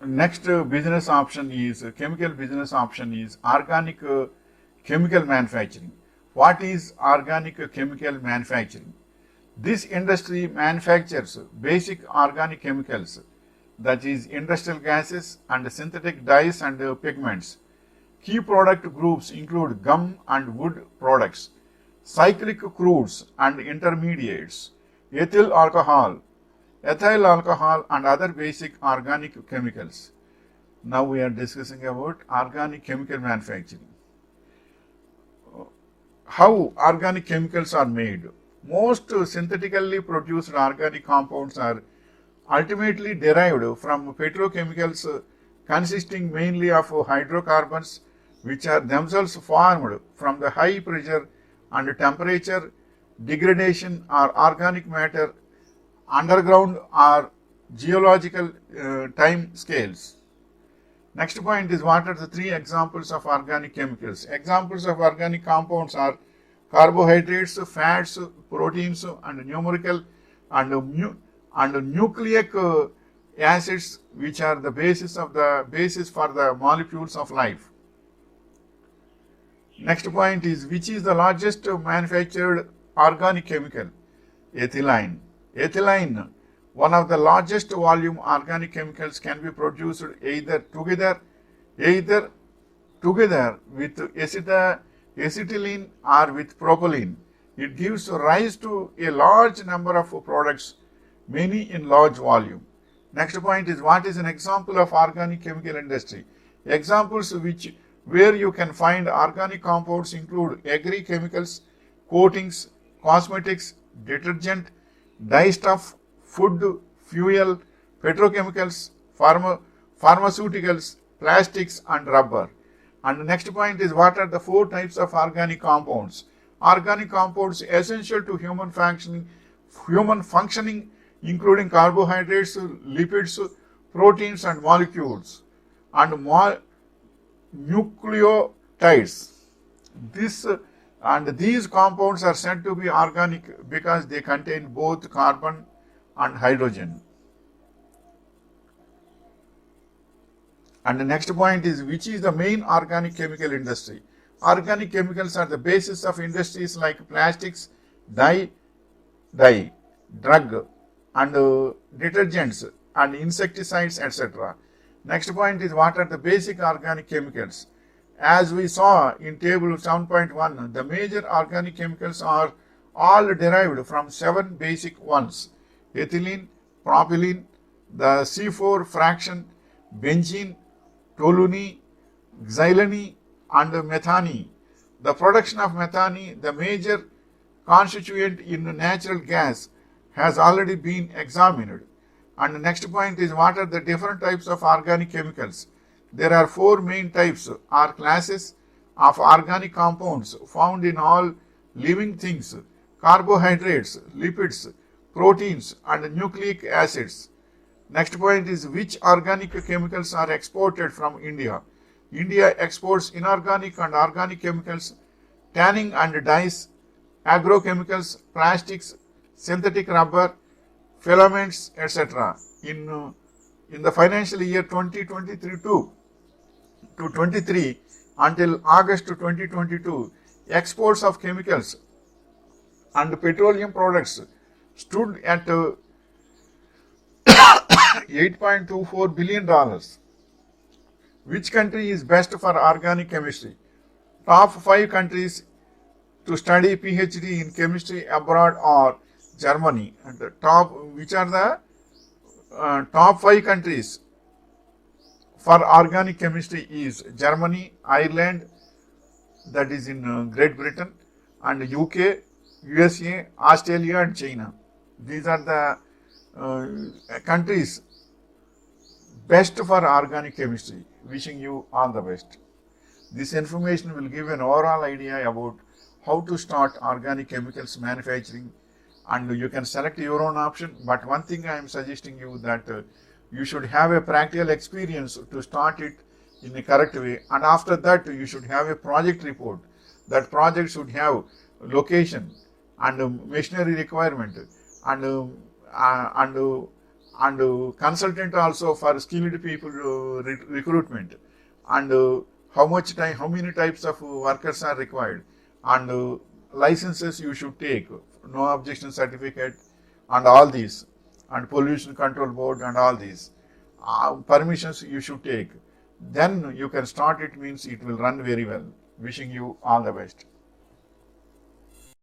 Next business option is chemical business option is organic chemical manufacturing. What is organic chemical manufacturing? This industry manufactures basic organic chemicals, that is industrial gases and synthetic dyes and pigments. Key product groups include gum and wood products, cyclic crudes and intermediates, ethyl alcohol and other basic organic chemicals. Now we are discussing about organic chemical manufacturing. How organic chemicals are made? Most synthetically produced organic compounds are ultimately derived from petrochemicals consisting mainly of hydrocarbons, which are themselves formed from the high pressure and temperature degradation or organic matter underground or geological time scales. Next point is, what are the three examples of organic chemicals? Examples of organic compounds are carbohydrates, fats, proteins, and numerical and nucleic acids, which are the basis for the molecules of life. Next point is, which is the largest manufactured organic chemical? Ethylene. Ethylene, one of the largest volume organic chemicals, can be produced either together with acetylene or with propylene. It gives rise to a large number of products, many in large volume. Next point is, what is an example of organic chemical industry? Examples where you can find organic compounds include agri-chemicals, coatings, cosmetics, detergent, dyestuff, food, fuel, petrochemicals, pharmaceuticals, plastics and rubber. And the next point is, what are the four types of organic compounds? Organic compounds essential to human functioning, including carbohydrates, lipids, proteins and molecules, and nucleotides. These compounds are said to be organic because they contain both carbon and hydrogen. And the next point is, which is the main organic chemical industry? Organic chemicals are the basis of industries like plastics, dye, drug, and detergents and insecticides, etc. Next point is, what are the basic organic chemicals? As we saw in table 7.1, the major organic chemicals are all derived from 7 basic ones: ethylene, propylene, the C4 fraction, benzene, toluene, xylene, and methane. The production of methane, the major constituent in natural gas, has already been examined. And the next point is, what are the different types of organic chemicals? There are 4 main types or classes of organic compounds found in all living things: carbohydrates, lipids, proteins, and nucleic acids. Next point is, which organic chemicals are exported from India? India exports inorganic and organic chemicals, tanning and dyes, agrochemicals, plastics, synthetic rubber, filaments, etc. In the financial year 2023 to 23 until August 2022, exports of chemicals and petroleum products stood at $8.24 billion. Which country is best for organic chemistry? Top 5 countries to study PhD in chemistry abroad are Germany. And which are the top 5 countries for organic chemistry is Germany, Ireland, that is in Great Britain, and UK, USA, Australia and China. These are the countries best for organic chemistry. Wishing you all the best. This information will give an overall idea about how to start organic chemicals manufacturing, and you can select your own option. But one thing I am suggesting you that you should have a practical experience to start it in a correct way, and after that you should have a project report. That project should have location and machinery requirement and and consultant also for skilled people recruitment, and how much time, how many types of workers are required, and licenses you should take, no objection certificate, and all these, and pollution control board and all these permissions you should take. Then you can start it, means it will run very well. Wishing you all the best.